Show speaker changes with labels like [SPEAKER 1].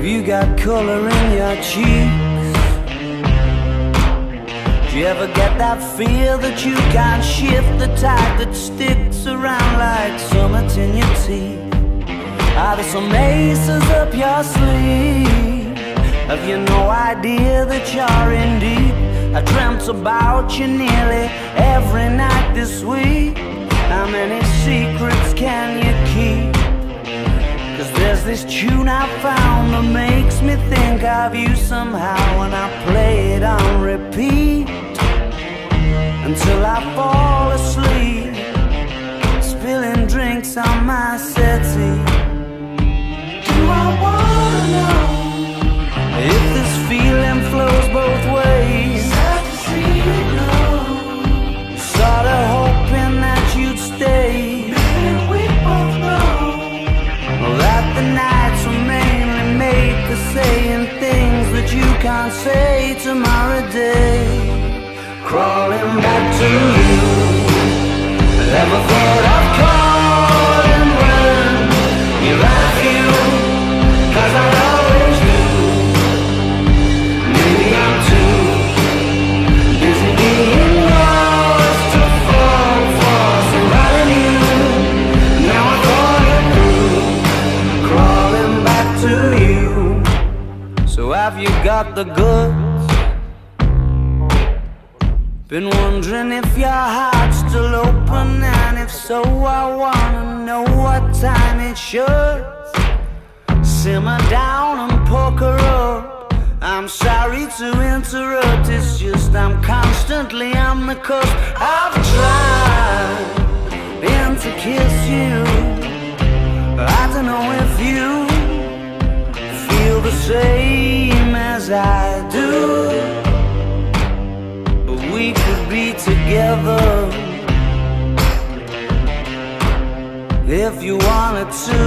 [SPEAKER 1] you got color in your cheeks? Do you ever get that feel that you can't shift, the tide that sticks around like summits in your teeth? Are there some aces up your sleeve? Have you no idea that you're in deep? I dreamt about you nearly every night this week. How many secrets can you keep? 'Cause there's this tune I found that makes me think of you somehow, and I play it on repeat until I fall asleep, spilling drinks on my settee. Do I wanna know if this feeling flows both ways? Sad to see you go. Sorta hoping that you'd stay. Maybe we both know that the nights were mainly made for saying things that you can't say tomorrow day. Crawling back to you, never thought I'd call and run. You like you, 'cause I always do. Maybe I'm too busy being lost to fall for somebody new. Now I thought it through, crawling back to you. So have you got the goods? Been wondering if your heart's still open, and if so, I wanna know what time it should. Simmer down and pucker up. I'm sorry to interrupt, it's just I'm constantly on the cusp. I've tried to kiss you. I don't know if you feel the same as I do. We could be together if you wanted to.